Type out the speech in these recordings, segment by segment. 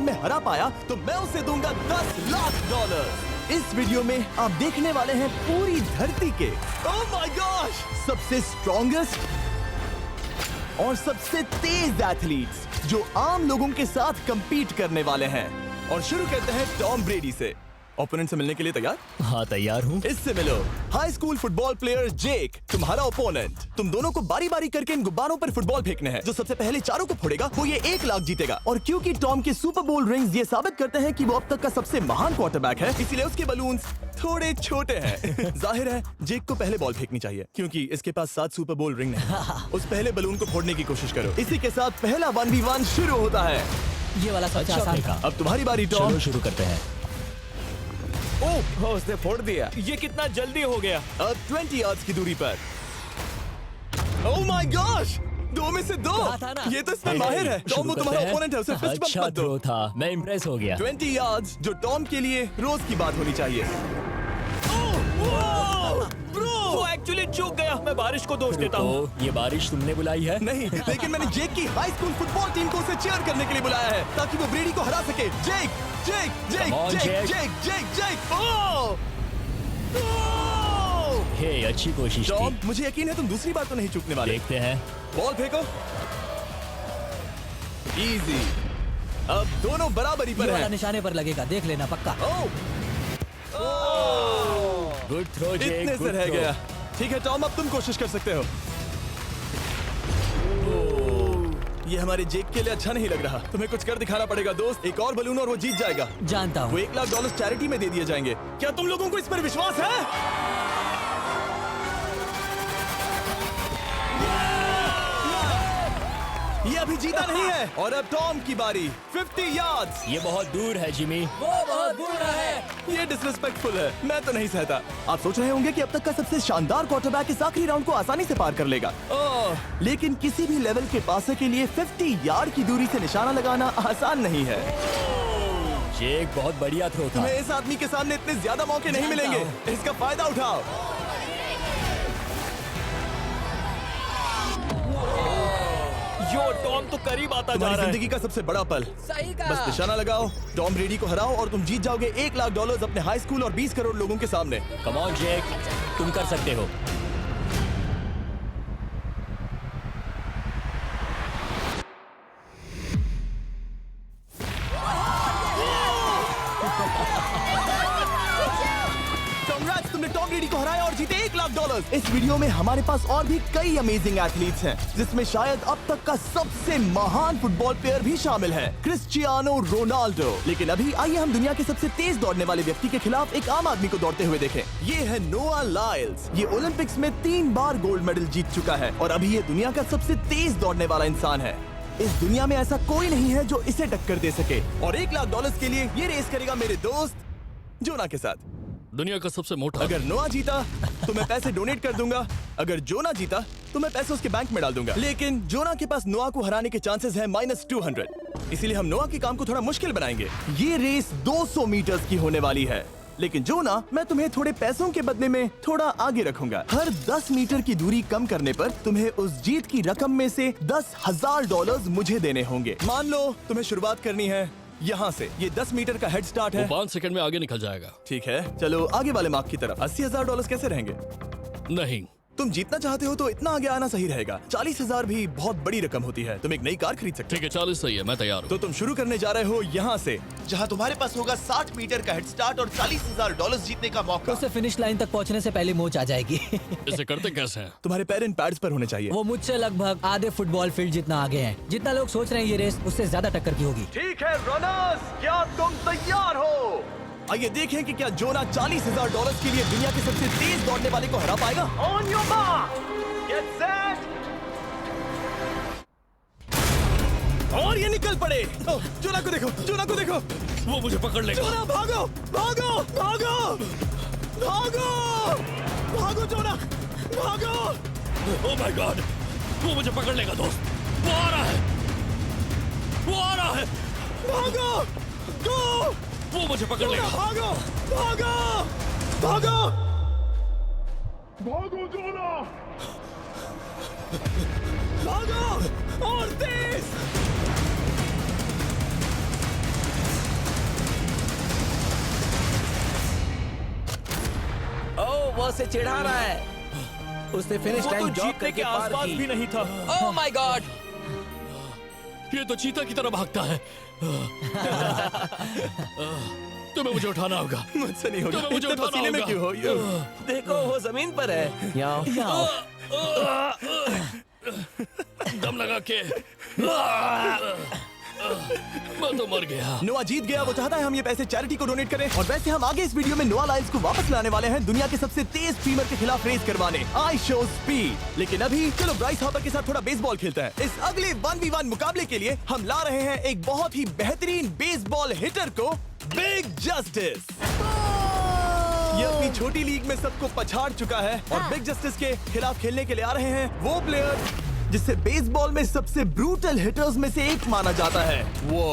में हरा पाया तो मैं उसे दूंगा $10 लाख। इस वीडियो में आप देखने वाले हैं पूरी धरती के ओह माय गॉश सबसे स्ट्रॉन्गेस्ट और सबसे तेज एथलीट्स जो आम लोगों के साथ compete करने वाले हैं। और शुरू करते हैं टॉम ब्रेडी से। ओपोनेंट से मिलने के लिए तैयार? हाँ तैयार हूँ। इससे मिलो। हाई स्कूल फुटबॉल प्लेयर जेक तुम्हारा ओपोनेंट। तुम दोनों को बारी बारी करके इन गुब्बारों पर फुटबॉल फेंकने हैं। जो सबसे पहले चारों को फोड़ेगा वो ये 1 लाख जीतेगा। और क्योंकि टॉम के सुपर बोल रिंग्स ये साबित करते हैं कि वो अब तक का सबसे महान क्वार्टरबैक है, इसीलिए उसके बलून्स थोड़े छोटे हैं। जाहिर है जेक को पहले बॉल फेंकनी चाहिए क्योंकि इसके पास 7 सुपर बोल रिंग नहीं। उस पहले बलून को फोड़ने की कोशिश करो। इसी के साथ पहला 1v1 शुरू होता है। ये वाला सबसे आसान था। अब तुम्हारी बारी टॉम। चलो शुरू करते हैं। ओह उसने फोड़ दिया। ये कितना जल्दी हो गया। अब 20 यार्ड्स की दूरी पर। ओह माय गॉश 2 में से 2। कहा था ना। ये तो इसमें माहिर है। टॉम वो तुम्हारा ओपोनेंट है, उसे फिस्ट बम्प अच्छा मत दो। थ्रो था, मैं इम्प्रेस हो गया। 20 यार्ड्स जो टॉम के लिए रोज की बात होनी चाहिए। वो एक्चुअली चूक गया। मैं बारिश को दोष देता हूँ। ये बारिश तुमने बुलाई है? नहीं, लेकिन मैंने जेक की हाई स्कूल फुटबॉल टीम को उसे चीयर करने के लिए बुलाया है ताकि वो ब्रेडी को हरा सके। जेक जेक जेक Come on, जेक Jake. जेक जेक जेक ओह ओह! हे अच्छी कोशिश टॉम थी। मुझे यकीन है तुम दूसरी बार तो नहीं चूकने वाले। देखते हैं। बॉल फेंको। इजी। अब दोनों बराबरी ये पर वाला हैं। निशाने पर लगेगा, देख लेना पक्का। ओह गुड थ्रो जेक, इतने से गुड रह थ्रो। गया। ठीक है टॉम अब तुम कोशिश कर सकते हो। ये हमारे जेक के लिए अच्छा नहीं लग रहा। तुम्हें कुछ कर दिखाना पड़ेगा दोस्त। एक और बलून और वो जीत जाएगा। जानता वो हूँ। $1 लाख चैरिटी में दे दिए जाएंगे। क्या तुम लोगों को इस पर विश्वास है? ये अभी जीता नहीं है। और अब टॉम की बारी। 50 यार्ड्स। ये बहुत दूर है जिमी। वो बहुत बुरा है। ये डिसरिस्पेक्टफुल है। मैं तो नहीं सहता। आप सोच रहे होंगे कि अब तक का सबसे शानदार क्वार्टरबैक इस आखिरी राउंड को आसानी से पार कर लेगा। लेकिन किसी भी लेवल के पासे के लिए 50 यार्ड की दूरी से निशाना लगाना आसान नहीं है। जेक बहुत बढ़िया थ्रो था। तुम्हें इस आदमी के सामने इतने ज्यादा मौके नहीं जानता मिलेंगे। इसका फायदा उठाओ। यो टॉम तो करीब आता जा तुम्हारी रहा है। जिंदगी का सबसे बड़ा पल। सही बस कहा। निशाना लगाओ, टॉम ब्रेडी को हराओ और तुम जीत जाओगे $1 लाख अपने हाई स्कूल और 20 करोड़ लोगों के सामने। कम ऑन जेक, तुम कर सकते हो। Congrats, तुमने टॉम ब्रेडी को हराया और जीते $1 लाख। इस वीडियो में हमारे पास और भी कई अमेजिंग एथलीट्स हैं, जिसमें शायद अब तक का सबसे महान फुटबॉल प्लेयर भी शामिल है, क्रिस्टियानो रोनाल्डो। लेकिन अभी आइए हम दुनिया के सबसे तेज दौड़ने वाले व्यक्ति के खिलाफ एक आम आदमी को दौड़ते हुए देखें। ये है नोआ लाइल्स। ये ओलंपिक्स में 3 बार गोल्ड मेडल जीत चुका है और अभी ये दुनिया का सबसे तेज दौड़ने वाला इंसान है। इस दुनिया में ऐसा कोई नहीं है जो इसे टक्कर दे सके। और $1 लाख के लिए ये रेस करेगा मेरे दोस्त जोना के साथ। दुनिया का सबसे मोटा। अगर नोआ जीता तो मैं पैसे डोनेट कर दूंगा। अगर जोना जीता तो मैं पैसे उसके बैंक में डाल दूंगा। लेकिन जोना के पास नोआ को हराने के चांसेस हैं -200। इसीलिए हम नोआ के काम को थोड़ा मुश्किल बनाएंगे। ये रेस 200 मीटर्स की होने वाली है। लेकिन जोना, मैं तुम्हें थोड़े पैसों के बदले में थोड़ा आगे रखूंगा। हर 10 मीटर की दूरी कम करने पर तुम्हें उस जीत की रकम में से $10,000 मुझे देने होंगे। मान लो तुम्हें शुरुआत करनी है यहाँ से। ये 10 मीटर का हेड स्टार्ट वो है। 5 सेकंड में आगे निकल जाएगा। ठीक है, चलो आगे वाले मार्क की तरफ। $80,000 कैसे रहेंगे? नहीं, तुम जीतना चाहते हो तो इतना आगे आना सही रहेगा। 40,000 भी बहुत बड़ी रकम होती है। तुम एक नई कार खरीद सकते ठीक है 40 सही है, मैं तैयार हो। हूँ। तो तुम शुरू करने जा रहे हो यहाँ से, जहाँ तुम्हारे पास होगा 60 मीटर का हेड स्टार्ट और $40,000 जीतने का मौका। उसे फिनिश लाइन तक पहुंचने से पहले मोच आ जाएगी। इसे करते कैसे हैं? तुम्हारे पैर इन पैड्स पर होने चाहिए। वो मुझसे लगभग आधे फुटबॉल फील्ड जितना आगे हैं। जितना लोग सोच रहे हैं ये रेस उससे ज्यादा टक्कर की होगी। ठीक है रनर्स, क्या तुम तैयार हो? आइए देखें कि क्या जोना $40,000 के लिए दुनिया के सबसे तेज दौड़ने वाले को हरा पाएगा। On your mark, get set, और ये निकल पड़े। जोना को देखो, जोना को देखो। वो मुझे पकड़ लेगा। जोना भागो, भागो, भागो, भागो, भागो जोना, भागो। ओह माय गॉड, वो मुझे पकड़ लेगा दोस्त। वो आ रहा है, वो आ रहा है। भागो, गो, वो मुझे पकड़ लेगा। भागो, भागो, भागो, भागो जोना! भागो और तेज। वो उसे चिढ़ा रहा है। उसने फिनिश वो तो लाइन जॉग जीतने करके के पार आसपास की। भी नहीं था। Oh my God! ये तो चीता की तरह भागता है। तुम्हें मुझे उठाना होगा। मुझसे नहीं होगा। तुम्हें मुझे इतने उठाना पसीने में होगा। क्यों हो? देखो वो जमीन पर है। दम लगा के मैं तो मर गया। नोआ जीत गया। वो चाहता है हम ये पैसे चैरिटी को डोनेट करें। और वैसे हम आगे इस वीडियो में नोआ लाइल्स को वापस लाने वाले हैं दुनिया के सबसे तेज स्ट्रीमर के खिलाफ रेस करवाने, आई शो स्पीड। लेकिन अभी चलो ब्राइस हापर के साथ थोड़ा बेसबॉल खेलते हैं। इस अगले 1v1 मुकाबले के लिए हम ला रहे हैं एक बहुत ही बेहतरीन बेसबॉल हिटर को, बिग जस्टिस। ये अपनी छोटी लीग में सबको पछाड़ चुका है और बिग जस्टिस के खिलाफ खेलने के लिए आ रहे हैं वो प्लेयर जिसे बेसबॉल में सबसे ब्रूटल हिटर्स में से एक माना जाता है। वो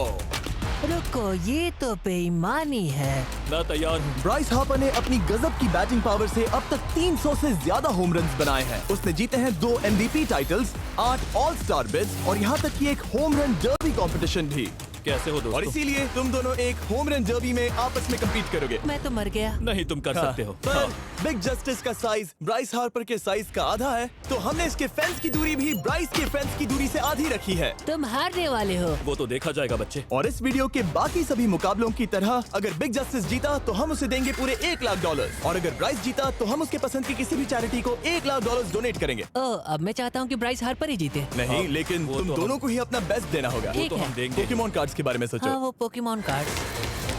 रुको, ये तो बेईमानी है। मैं तैयार हूँ। ब्राइस हापर ने अपनी गजब की बैटिंग पावर से अब तक 300 से ज्यादा होम रन्स बनाए हैं। उसने जीते हैं 2 MVP titles, 8 all star bids और यहाँ तक कि एक होम रन डर्बी कंपटीशन भी। कैसे हो और दोस्तों? इसीलिए तुम दोनों एक होम रन डर्बी में आपस में कम्पीट करोगे। मैं तो मर गया। नहीं, तुम कर सकते हो। पर बिग जस्टिस का साइज ब्राइस हार्पर के साइज का आधा है, तो हमने इसके फेंस की दूरी भी ब्राइस के फेंस की दूरी से आधी रखी है। तुम हारने वाले हो। वो तो देखा जाएगा बच्चे। और इस वीडियो के बाकी सभी मुकाबलों की तरह अगर बिग जस्टिस जीता तो हम उसे देंगे पूरे $1 लाख और अगर ब्राइस जीता तो हम उसके पसंद की किसी भी चैरिटी को $1 लाख डोनेट करेंगे। ओह, अब मैं चाहता हूँ कि ब्राइस हार्पर ही जीते। नहीं, हाँ, लेकिन वो तुम तो हम- दोनों को ही अपना बेस्ट देना होगा। ठीक तो है। हम देंगे। पोकेमॉन कार्ड्स के बारे में सोचो। हाँ, वो पोकेमॉन कार्ड।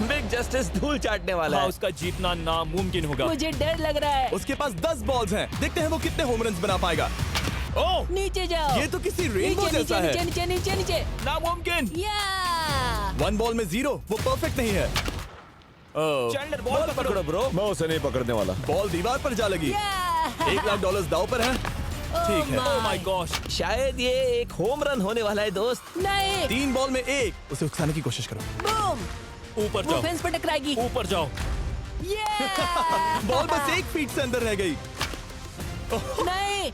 बिग जस्टिस धूल चाटने वाला हाँ, है। उसका जीतना नामुमकिन होगा। मुझे डर लग रहा है। उसके पास 10 बॉल्स हैं, देखते हैं वो कितने होम रन बना पाएगा। ओह, नीचे जाओ। ये तो किसी रेनबो नीचे जैसा नीचे है। नीचे नीचे नीचे। नामुमकिन। या 1 बॉल में 0, वो परफेक्ट नहीं है। चैंडलर बॉल पकड़ो। ब्रो। मैं उसे नहीं पकड़ने वाला। बॉल दीवार पर जा लगी। $1 लाख दाव पर है। ठीक है। ओह माय गॉश। शायद ये एक होम रन होने वाला है दोस्त। नहीं। 3 बॉल में 1, उसे उकसाने की कोशिश करो। बूम। ऊपर वो जाओ। फेंस पर टकराएगी। ऊपर जाओ। बॉल बस 1 फीट से अंदर रह गई। नहीं।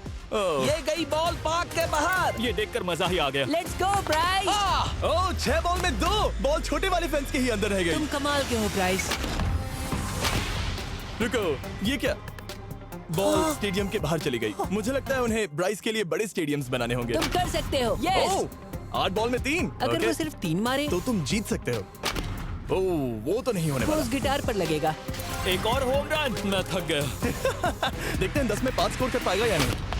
ये गई बॉल पार्क के बाहर। ये देखकर मजा ही आ गया। Let's go Bryce. Oh, 6 ball में 2, बॉल छोटे वाले फेंस के ही अंदर रह गई। तुम कमाल के हो ब्राइस। रुको, ये क्या? बॉल स्टेडियम के बाहर चली गई। मुझे लगता है उन्हें ब्राइस के लिए बड़े स्टेडियम्स बनाने होंगे। तुम कर सकते हो। यस। ओह, 8 बॉल में 3। अगर ओके, वो सिर्फ 3 मारे तो तुम जीत सकते हो। ओह, वो तो नहीं होने वो वाला। उस गिटार पर लगेगा। एक और होम रन। मैं थक गया। देखते हैं 10 में 5 स्कोर कर पाएगा या नहीं।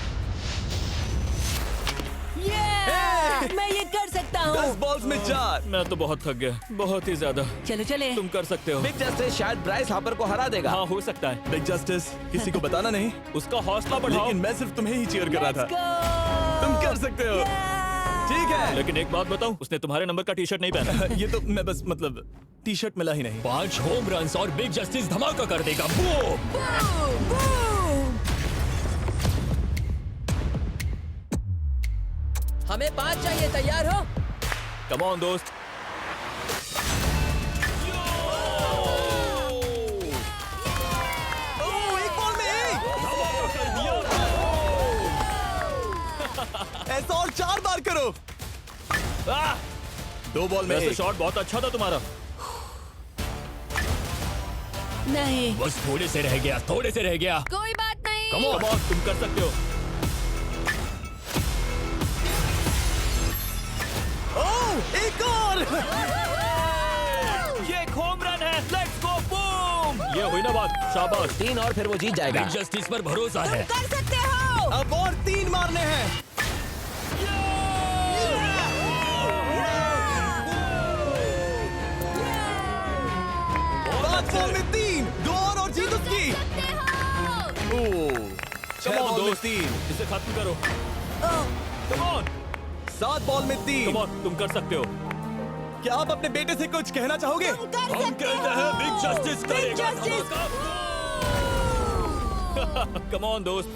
मैं ये कर सकता 10 हूँ। बॉल्स में 4। मैं तो बहुत थक गया, बहुत ही ज्यादा। चलो चले। तुम कर सकते हो। बिग जस्टिस शायद ब्राइस हापर को हरा देगा। हाँ, हो सकता है। बिग जस्टिस, किसी को बताना नहीं, उसका हौसला बढ़ाओ। लेकिन मैं सिर्फ तुम्हें ही चीयर कर रहा था। तुम कर सकते हो। ठीक है। लेकिन एक बात बताऊं, उसने तुम्हारे नंबर का टी शर्ट नहीं पहना। ये तो मैं बस मतलब टी शर्ट मिला ही नहीं। 5 होम रन्स और बिग जस्टिस धमाका कर देगा। बूम! हमें 5 चाहिए। तैयार हो? कम ऑन दोस्त। ओह, 1 बॉल में 1। ऐसा और 4 बार करो। 2 बॉल में वैसे 1। शॉट बहुत अच्छा था तुम्हारा। नहीं। बस थोड़े से रह गया, थोड़े से रह गया। कोई बात नहीं। कम ऑन, तुम कर सकते हो। ओह, एक और। ये एक होम रन है। Let's go, boom. ये हुई ना बात। शाबाश। 3 और फिर वो जीत जाएगा। बिग जस्टिस पर भरोसा है। कर सकते हो। अब और 3 मारने हैं। 5 बॉल में 3, 2 और जीत उसकी। ओह, 6 Come on, बॉल में दोस्त। 3, इसे खत्म करो। कम ऑन, 7 बॉल में 3। कम ऑन, तुम कर सकते हो। क्या आप अपने बेटे से कुछ कहना चाहोगे? हम कहते हैं बिग जस्टिस करेगा धमाका। कम ऑन दोस्त।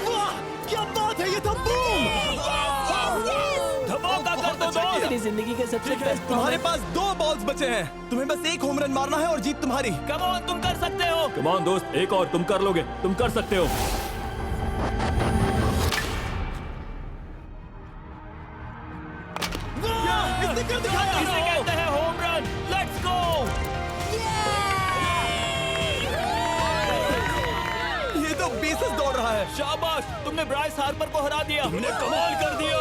वाह, क्या बात है, ये तो बूम। धमाका कर दो दोस्त। मेरी जिंदगी का सबसे ठीक है, बेस्ट तुम्हारे पास 2 बॉल्स बचे हैं। तुम्हें बस 1 होम रन मारना है और जीत तुम्हारी। कम ऑन, तुम कर सकते हो। कम ऑन दोस्त, एक और, तुम कर लोगे। तुम कर सकते हो। इसने कर दिखाया। इसे कहते हैं होम रन। Let's go. शाबाश, तुमने ब्राइस हार्पर को हरा दिया। तुमने कमाल कर दिया।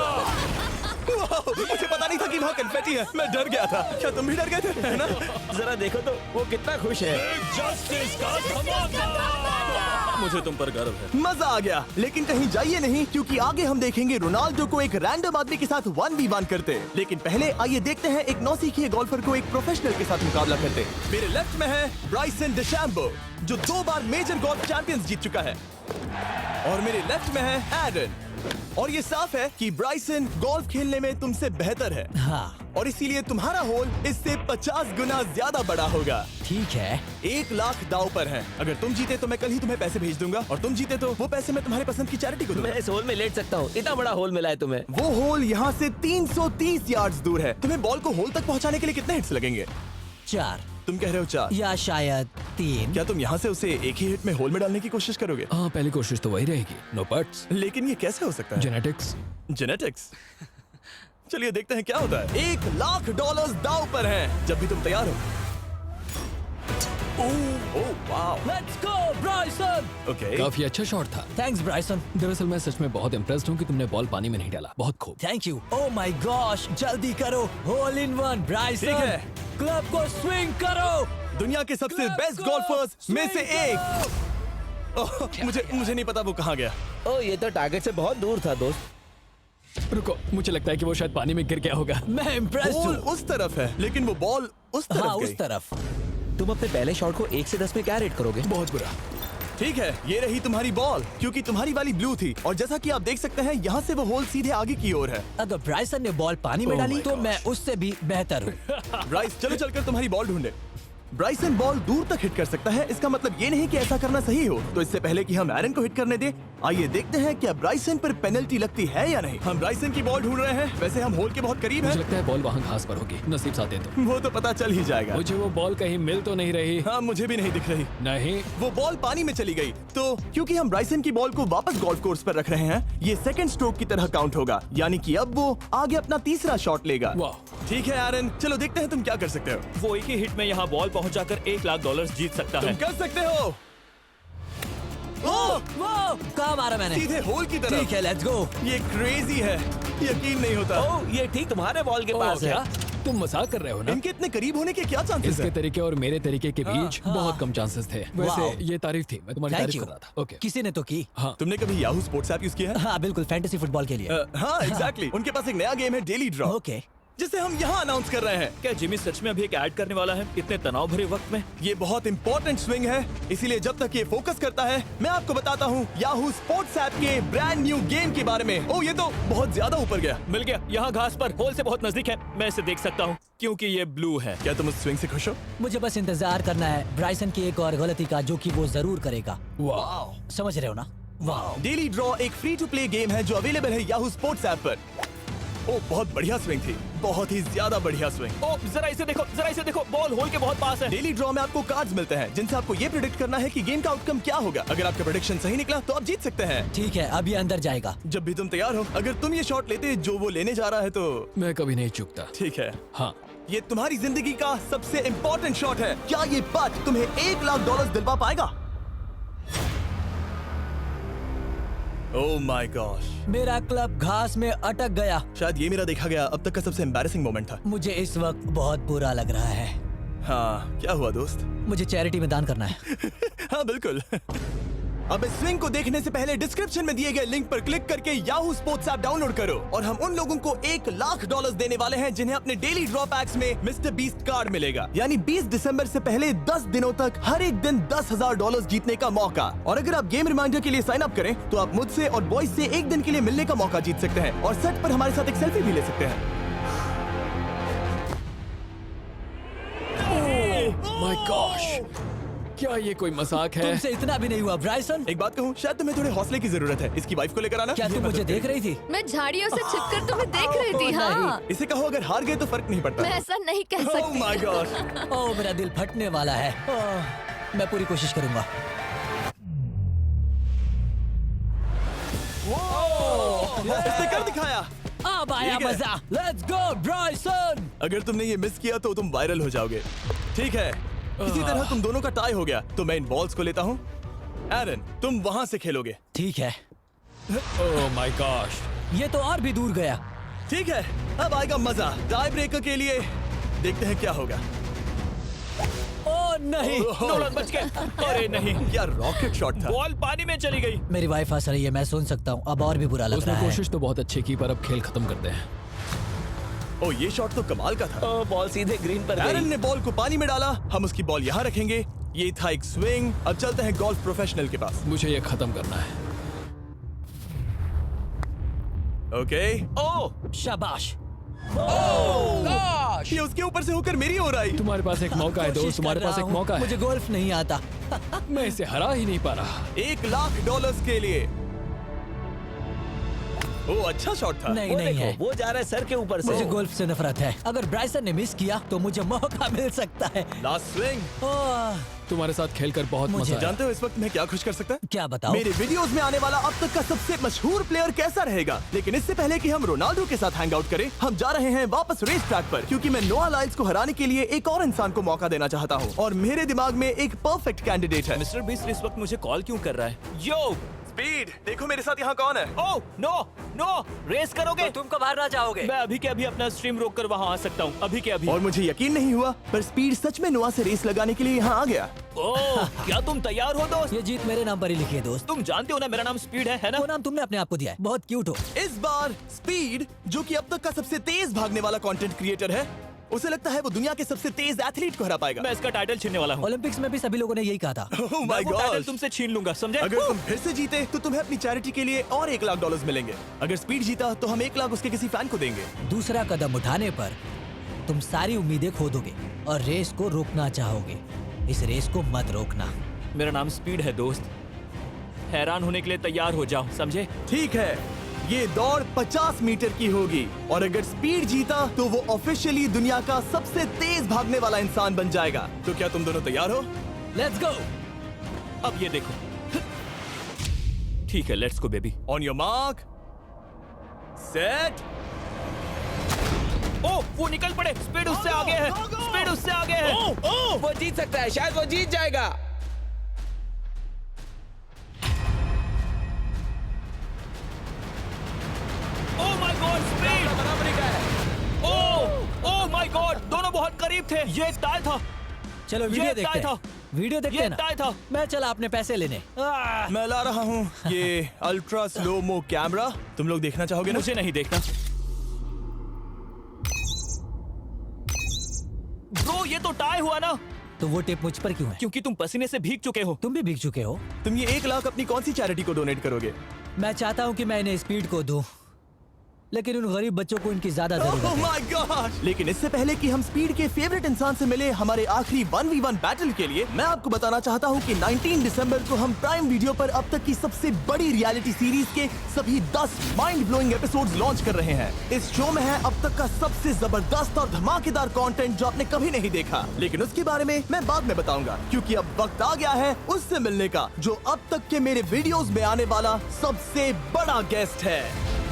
वाह, मुझे पता नहीं था कि वहाँ कन्फेटी है। मैं डर गया था। क्या तुम भी डर गए थे, है ना? जरा देखो तो वो कितना खुश है। जस्टिस का धमाका। मुझे तुम पर गर्व है। मजा आ गया। लेकिन कहीं जाइए नहीं, क्योंकि आगे हम देखेंगे रोनाल्डो को एक रैंडम आदमी के साथ 1v1 करते। लेकिन पहले आइए देखते हैं एक नौसिखिए गोल्फर को एक प्रोफेशनल के साथ मुकाबला करते। मेरे लेफ्ट में है ब्राइसन डिशैम्बो, जो 2 बार मेजर गोल्फ चैंपियंस जीत चुका है, और मेरे लेफ्ट में है एरन। और ये साफ है कि ब्राइसन गोल्फ खेलने में तुमसे बेहतर है, हाँ और इसीलिए तुम्हारा होल इससे 50 गुना ज्यादा बड़ा होगा। ठीक है। 1 लाख दाव पर है। अगर तुम जीते तो मैं कल ही तुम्हें पैसे भेज दूंगा, और तुम जीते तो वो पैसे मैं तुम्हारे पसंद की चैरिटी को दूंगा। मैं इस होल में लेट सकता हूँ, इतना बड़ा होल मिला है तुम्हें। वो होल यहाँ से 330 यार्ड्स दूर है। तुम्हें बॉल को होल तक पहुँचाने के लिए कितने हिट्स लगेंगे? 4 तुम कह रहे हो 4? या शायद 3। क्या तुम यहाँ से उसे एक ही हिट में होल में डालने की कोशिश करोगे? हाँ, पहली कोशिश तो वही रहेगी। नो पट्स। लेकिन ये कैसे हो सकता है? जेनेटिक्स। जेनेटिक्स। चलिए देखते हैं क्या होता है। $1 लाख दाव पर है, जब भी तुम तैयार हो। Oh wow, let's go Bryson. Okay. काफी अच्छा शॉट था। Thanks Bryson. दरअसल मैं सच में बहुत इम्प्रेस्ड हूँ कि तुमने बॉल पानी में नहीं डाला। बहुत खूब। Thank you. Oh my gosh, जल्दी करो। Hole in one Bryson. ठीक है। क्लब को स्विंग करो। दुनिया के सबसे बेस्ट गोल्फर्स में से एक। ओह, मुझे नहीं पता वो कहाँ गया। ओ, ये तो टारगेट से बहुत दूर था दोस्त। रुको, मुझे लगता है कि वो शायद पानी में गिर गया होगा। मैं इम्प्रेस्ड बॉल हूँ। उस तरफ है, लेकिन वो बॉल उस तरफ हाँ गई। उस तरफ। तुम अपने पहले शॉट को 1 से 10 में क्या रेट करोगे? बहुत बुरा। ठीक है, ये रही तुम्हारी बॉल, क्योंकि तुम्हारी वाली ब्लू थी, और जैसा कि आप देख सकते हैं यहाँ से वो होल सीधे आगे की ओर है। अगर ब्राइसन ने बॉल पानी में Oh डाली my तो gosh. मैं उससे भी बेहतर हूँ। ब्राइस, चलो चलकर तुम्हारी बॉल ढूंढे। ब्राइसन बॉल दूर तक हिट कर सकता है, इसका मतलब ये नहीं कि ऐसा करना सही हो। तो इससे पहले कि हम एरन को हिट करने दें, आइए देखते हैं क्या ब्राइसन पर पेनल्टी लगती है या नहीं। हम ब्राइसन की बॉल ढूंढ रहे हैं। वैसे हम होल के बहुत करीब मुझे हैं। लगता है बॉल वहाँ घास पर होगी। नसीब साथ दे दो। वो तो पता चल ही जाएगा। मुझे वो बॉल कहीं मिल तो नहीं रही। हाँ, मुझे भी नहीं दिख रही। नहीं। वो बॉल पानी में चली गई। तो क्योंकि हम ब्राइसन की बॉल को वापस गोल्फ कोर्स पर रख रहे हैं, ये सेकंड स्ट्रोक की तरह काउंट होगा, यानी कि अब वो आगे अपना तीसरा शॉट लेगा। वाह। ठीक है एरन, चलो देखते हैं तुम क्या कर सकते हो। वो एक ही हिट में यहाँ बॉल पहुँचाकर $1 लाख जीत सकता तुम है। कर सकते हो। ओह, वो कहाँ मारा मैंने? सीधे होल की तरफ। ठीक है, लेट्स गो। ये क्रेजी है, यकीन नहीं होता। ओ, ये ठीक तुम्हारे बॉल के पास है। क्या तुम मजाक कर रहे हो ना? इनके इतने करीब होने के क्या चांसेस इसके हैं? तरीके और मेरे तरीके के बीच हाँ। बहुत कम चांसेस थे। वाह। वैसे ये तारीफ थी, मैं तुम्हारी थैंक तारीफ यू। कर रहा था। ओके। किसी ने तो की। हाँ। तुमने कभी याहू स्पोर्ट्स ऐप यूज किया है? हाँ बिल्कुल, फैंटेसी फुटबॉल के लिए। हाँ एग्जैक्टली। उनके पास एक नया गेम है, डेली ड्रॉ, ओके। जिसे हम यहाँ अनाउंस कर रहे हैं। क्या जिमी सच में अभी एक ऐड करने वाला है इतने तनाव भरे वक्त में? ये बहुत इंपॉर्टेंट स्विंग है, इसीलिए जब तक ये फोकस करता है, मैं आपको बताता हूँ याहू स्पोर्ट्स ऐप के ब्रांड न्यू गेम के बारे में। ओह, ये तो बहुत ज्यादा ऊपर गया। मिल गया, यहाँ घास पर होल से बहुत नजदीक है। मैं इसे देख सकता हूँ क्योंकि ये ब्लू है। क्या तुम उस स्विंग से खुश हो? मुझे बस इंतजार करना है ब्राइसन की एक और गलती का, जो कि वो जरूर करेगा। वाह। समझ रहे हो ना? वाह। डेली ड्रॉ एक फ्री टू प्ले गेम है जो अवेलेबल है याहू स्पोर्ट्स ऐप पर। ओह, बहुत बढ़िया स्विंग थी, बहुत ही ज्यादा बढ़िया स्विंग। ओ, जरा इसे देखो, बॉल होल के बहुत पास है। डेली ड्रॉ में आपको कार्ड्स मिलते हैं, जिनसे आपको ये प्रेडिक्ट करना है कि गेम का आउटकम क्या होगा। अगर आपका प्रेडिक्शन सही निकला तो आप जीत सकते हैं। ठीक है, अब ये अंदर जाएगा। जब भी तुम तैयार हो, अगर तुम ये शॉट लेते जो वो लेने जा रहा है तो मैं कभी नहीं चूकता। ठीक है। हाँ। ये तुम्हारी जिंदगी का सबसे इम्पोर्टेंट शॉट है। क्या ये पट तुम्हें $1 लाख दिलवा पाएगा? ओह माय गॉश, मेरा क्लब घास में अटक गया। शायद ये मेरा देखा गया अब तक का सबसे एम्बैरेसिंग मोमेंट था। मुझे इस वक्त बहुत बुरा लग रहा है। हाँ, क्या हुआ दोस्त? मुझे चैरिटी में दान करना है। हाँ बिल्कुल। अब इस स्विंग को देखने से पहले डिस्क्रिप्शन में दिए गए लिंक पर क्लिक करके याहू स्पोर्ट्स ऐप डाउनलोड करो, और हम उन लोगों को $1 लाख देने वाले हैं जिन्हें अपने डेली ड्रॉ पैक्स में मिस्टर बीस्ट कार्ड मिलेगा। यानी 20 दिसंबर से पहले 10 दिनों तक हर एक दिन $10,000 जीतने का मौका। और अगर आप गेम रिमाइंडर के लिए साइन अप करें तो आप मुझसे और बॉयज से एक दिन के लिए मिलने का मौका जीत सकते हैं, और सेट पर हमारे साथ एक सेल्फी भी ले सकते हैं। माय गॉश, क्या ये कोई मजाक है? तुमसे इतना भी नहीं हुआ ब्राइसन। एक बात कहूँ, शायद तुम्हें थोड़े हौसले की जरूरत है। इसकी वाइफ को लेकर आना। क्या ये तुम मुझे मदद देख करेगी। रही थी? मैं झाड़ियों से छिपकर तुम्हें देख रही थी। ओह, हाँ, इसे कहो अगर हार गए तो फर्क नहीं पड़ता। मैं ऐसा नहीं कह ओह सकती। My gosh. ओह, मेरा दिल फटने वाला है। ओह, मैं पूरी कोशिश करूंगा। इसने कर दिखाया। अब आया ठीक है। मजा। Let's go Bryson. अगर तुमने ये मिस किया तो तुम वायरल हो जाओगे। ठीक है, इसी तरह तुम दोनों का टाई हो गया, तो मैं इन बॉल्स को लेता हूँ एरन, तुम वहां से खेलोगे। ठीक है, ओह माय गॉश। ये तो और भी दूर गया। ठीक है, अब आएगा मजा। टाई ब्रेकर के लिए देखते हैं क्या होगा। ओ नहीं, नोलन बच गए। अरे नहीं, क्या रॉकेट शॉट था। बॉल पानी में चली गई। मेरी वाइफ हंस रही है, मैं सुन सकता हूँ। अब और भी बुरा लग उसने रहा है। कोशिश तो बहुत अच्छी की, पर अब खेल खत्म करते हैं। ओ, ये शॉट तो कमाल का था। बॉल सीधे ग्रीन पर एरन गई। ने बॉल को पानी में डाला, हम उसकी बॉल यहाँ रखेंगे। ये था एक स्विंग। अब चलते हैं गोल्फ प्रोफेशनल के पास। मुझे ये खत्म करना है। ओके। ओह शाबाश। ये उसके ऊपर से होकर मेरी ओर आई। तुम्हारे पास एक मौका है दोस्त, कोशिश तुम्हारे कर पास रहा एक हूँ। मौका है। मुझे गोल्फ नहीं आता। मैं इसे हरा ही नहीं पा रहा। $1,00,000 के लिए। ओ, अच्छा शॉट था। नहीं वो नहीं है, देखो, वो जा रहा है सर के ऊपर से। मुझे गोल्फ से नफरत है। अगर ब्राइसन ने मिस किया तो मुझे मौका मिल सकता है। Last swing. ओह, तुम्हारे साथ खेलकर बहुत मुझे मजा आया। जानते हो इस वक्त मैं क्या खुश कर सकता है? क्या बताओ? मेरे वीडियोस में आने वाला अब तक का सबसे मशहूर प्लेयर कैसा रहेगा। लेकिन इससे पहले कि हम रोनाल्डो के साथ हैंग आउट करें, हम जा रहे हैं वापस रेस ट्रैक पर, क्योंकि मैं नोआ लाइल्स को हराने के लिए एक और इंसान को मौका देना चाहता हूँ। और मेरे दिमाग में एक परफेक्ट कैंडिडेट है। मिस्टर बीस्ट इस वक्त मुझे कॉल क्यों कर रहा है? यो स्पीड, देखो मेरे साथ यहाँ कौन है। ओह नो नो, रेस करोगे? तुम कब हारना चाहोगे? मैं अभी के अभी अपना स्ट्रीम रोक कर वहाँ आ सकता हूँ। अभी के अभी। और मुझे यकीन नहीं हुआ, पर स्पीड सच में नोआ से रेस लगाने के लिए यहाँ आ गया। ओह, क्या तुम तैयार हो दोस्त? ये जीत मेरे नाम पर ही लिखी है दोस्त। तुम जानते हो ना मेरा नाम स्पीड है ना? वो नाम तुमने अपने आप को दिया है। बहुत क्यूट हो। इस बार स्पीड, जो कि अब तक का सबसे तेज भागने वाला कंटेंट क्रिएटर है, उसे लगता है वो दुनिया के सबसे तेज एथलीट को हरा पाएगा। मैं इसका टाइटल छीनने वाला हूँ। ओलंपिक्स में भी सभी लोगों ने यही कहा था। Oh मैं my वो टाइटल God! तुमसे छीन लूंगा, समझे? अगर तुम फिर से जीते तो तुम्हें अपनी चैरिटी के लिए और $1,00,000 मिलेंगे। अगर स्पीड जीता तो हम 1 लाख उसके किसी फैन को देंगे। दूसरा कदम उठाने पर तुम सारी उम्मीदें खो दोगे और रेस को रोकना चाहोगे। इस रेस को मत रोकना। मेरा नाम स्पीड है दोस्त। हैरान होने के लिए तैयार हो जाओ, समझे? ठीक है, ये दौड़ 50 मीटर की होगी और अगर स्पीड जीता तो वो ऑफिशियली दुनिया का सबसे तेज भागने वाला इंसान बन जाएगा। तो क्या तुम दोनों तैयार हो? Let's go. अब ये देखो। ठीक है, let's go baby. On your mark, set. Oh, वो निकल पड़े। स्पीड उससे आगे है। स्पीड उससे आगे है। वो जीत सकता है, शायद वो जीत जाएगा। ओह माय गॉड, स्पीड बराबरी का है। ओह माय गॉड, दोनों बहुत करीब थे। ये टाई था। चलो वीडियो ये देखते टाई हैं। वीडियो देखते ये हैं ना। टाई था। मैं चला अपने पैसे लेने। मैं ला रहा हूँ ये अल्ट्रा स्लो मो कैमरा। तुम लोग देखना चाहोगे ना? मुझे नहीं देखना। ब्रो, ये तो टाई हुआ ना? तो वो टेप मुझ पर क्यों है? क्योंकि तुम पसीने से भीग चुके हो। तुम भी भीग चुके हो। तुम ये 1 लाख अपनी कौन सी चैरिटी को डोनेट करोगे? मैं चाहता हूँ कि मैं इन्हें स्पीड को दूं, लेकिन उन गरीब बच्चों को इनकी ज्यादा जरूरत Oh है। my gosh! लेकिन इससे पहले कि हम स्पीड के फेवरेट इंसान से मिले हमारे आखिरी 1v1 बैटल के लिए, मैं आपको बताना चाहता हूँ कि 19 दिसंबर को हम प्राइम वीडियो पर अब तक की सबसे बड़ी रियलिटी सीरीज के सभी 10 माइंड ब्लोइंग एपिसोड्स लॉन्च कर रहे हैं। इस शो में है अब तक का सबसे जबरदस्त और धमाकेदार कंटेंट जो आपने कभी नहीं देखा। लेकिन उसके बारे में मैं बाद में बताऊंगा, क्योंकि अब वक्त आ गया है उससे मिलने का जो अब तक के मेरे वीडियोस में आने वाला सबसे बड़ा गेस्ट है।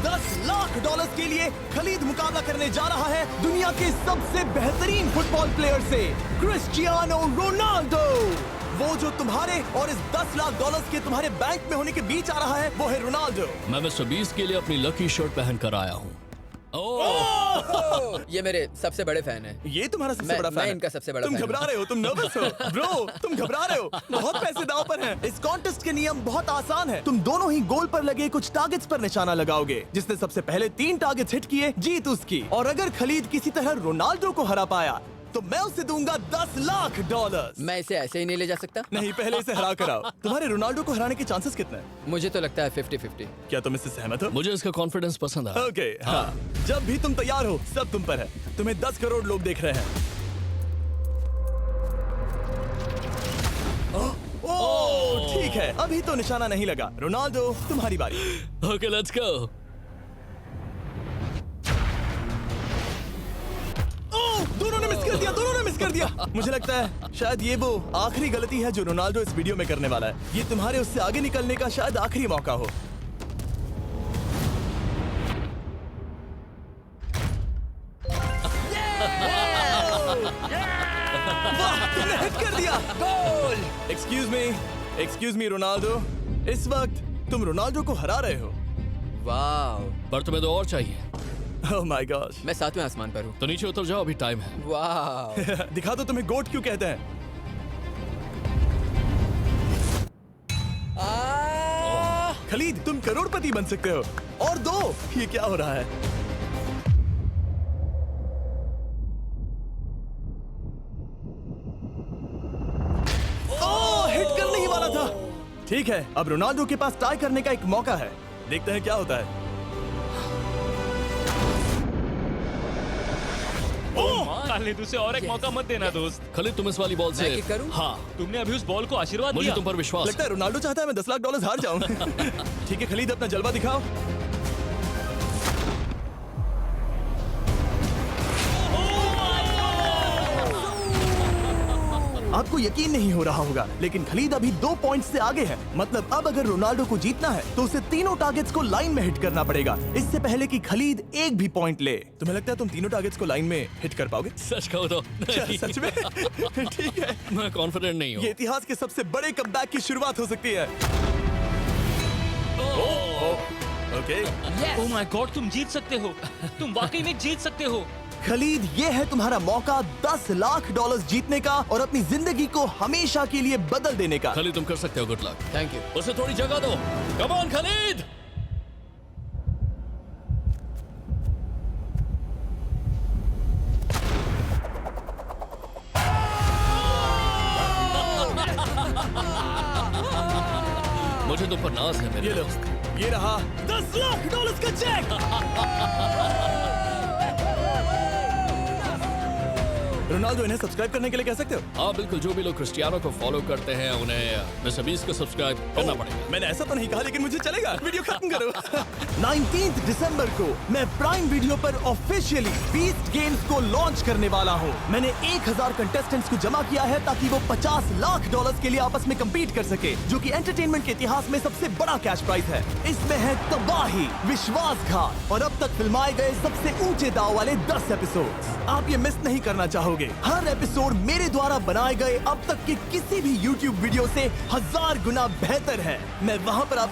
$10,00,000 के लिए खलीद मुकाबला करने जा रहा है दुनिया के सबसे बेहतरीन फुटबॉल प्लेयर से, क्रिस्टियानो रोनाल्डो। वो जो तुम्हारे और इस $10,00,000 के तुम्हारे बैंक में होने के बीच आ रहा है, वो है रोनाल्डो। मैं मिस्टर बीस्ट के लिए अपनी लकी शर्ट पहन कर आया हूँ। ये मेरे सबसे बड़े फैन है। ये तुम्हारा सबसे मैं- बड़ा फैन मैं है। इनका सबसे बड़ा तुम फैन घबरा हूं। रहे हो, तुम नर्वस हो ब्रो, तुम घबरा रहे हो। बहुत पैसे दांव पर हैं। इस कॉन्टेस्ट के नियम बहुत आसान है। तुम दोनों ही गोल पर लगे कुछ टारगेट्स पर निशाना लगाओगे। जिसने सबसे पहले 3 टारगेट्स हिट किए, जीत उसकी। और अगर खलीद किसी तरह रोनाल्डो को हरा पाया तो मैं उसे दूंगा $10,00,000। मैं इसे ऐसे ही नहीं ले जा सकता। नहीं, पहले इसे हरा कर आओ। तुम्हारे रोनाल्डो को हराने के चांसेस कितने हैं? मुझे तो लगता है 50-50। क्या तुम इससे सहमत हो? मुझे इसका कॉन्फिडेंस पसंद आया। ओके, हाँ। जब भी तुम तैयार हो, सब तुम पर है। तुम्हें 10 करोड़ लोग देख रहे हैं। ओह, ठीक है, अभी तो निशाना नहीं लगा। रोनाल्डो, तुम्हारी बारी। Okay, let's go. ओह, दोनों ने मिस कर दिया, दोनों ने मिस कर दिया। मुझे लगता है शायद ये वो आखिरी गलती है जो रोनाल्डो इस वीडियो में करने वाला है। ये तुम्हारे उससे आगे निकलने का शायद आखिरी मौका हो। वाह, तुमने हिट कर दिया। Goal. Excuse me, excuse me Ronaldo, इस वक्त तुम रोनाल्डो को हरा रहे हो। वाह, पर तुम्हें तो और चाहिए, ओह माय गॉड। मैं 7वें आसमान पर हूँ। तो नीचे उतर जाओ, अभी टाइम है। वाह, दिखा दो तुम्हें गोट क्यों कहते हैं। खलीद, तुम करोड़पति बन सकते हो। और दो, ये क्या हो रहा है? ओह, हिट करने ही वाला था। ठीक है, अब रोनाल्डो के पास टाई करने का एक मौका है। देखते हैं क्या होता है। खालिद, उसे और एक मौका मत देना दोस्त। खलीद, तुम इस वाली बॉल से मैं किक करूं? हाँ, तुमने अभी उस बॉल को आशीर्वाद मुझे दिया। तुम पर विश्वास लगता है रोनाल्डो चाहता है मैं $10 लाख हार जाऊं। ठीक है खलीद, अपना जलवा दिखाओ। आपको यकीन नहीं हो रहा होगा, लेकिन खलीद अभी 2 पॉइंट से आगे है। मतलब अब अगर रोनाल्डो को जीतना है तो उसे तीनों टारगेट्स को लाइन में हिट करना पड़ेगा, इससे पहले कि खलीद एक भी पॉइंट ले। तुम्हें लगता है तुम तीनों टारगेट्स को लाइन में हिट कर पाओगे? सच कहो तो नहीं। सच में? ठीक है, मैं कॉन्फिडेंट नहीं हूँ। ये इतिहास के सबसे बड़े कमबैक की शुरुआत हो सकती है। ओके, ओह माय गॉड, तुम जीत सकते हो। तुम वाकई में जीत सकते हो। खलीद, ये है तुम्हारा मौका $10 लाख जीतने का और अपनी जिंदगी को हमेशा के लिए बदल देने का। खलीद, तुम कर सकते हो। Good luck. Thank you. उसे थोड़ी जगह दो। Come on Khalid. मुझे तुम पर नाज है मेरे ये लो, दोस्त। ये रहा $10 लाख का चेक। रोनाल्डो, इन्हें सब्सक्राइब करने के लिए कह सकते हो? हाँ बिल्कुल, जो भी लोग क्रिस्टियानो को फॉलो करते हैं उन्हें मिस्टर बीस्ट को सब्सक्राइब करना पड़ेगा। मैंने ऐसा तो नहीं कहा, लेकिन मुझे चलेगा। वीडियो खत्म करो। 19 दिसंबर को मैं प्राइम वीडियो पर ऑफिशियली बीस्ट गेम्स को लॉन्च करने वाला हूँ। मैंने 1000 कंटेस्टेंट्स को जमा किया है ताकि वो $50 लाख के लिए आपस में कम्पीट कर सके, जो कि एंटरटेनमेंट के इतिहास में सबसे बड़ा कैश प्राइज है। इसमें है तबाही, विश्वासघात और अब तक फिल्माए गए सबसे ऊंचे दाव वाले 10 एपिसोड्स। आप ये मिस नहीं करना चाहोगे। हर एपिसोड मेरे द्वारा बनाए गए अब तक के किसी भी YouTube वीडियो से 1000 गुना बेहतर है। मैं वहाँ पर आपका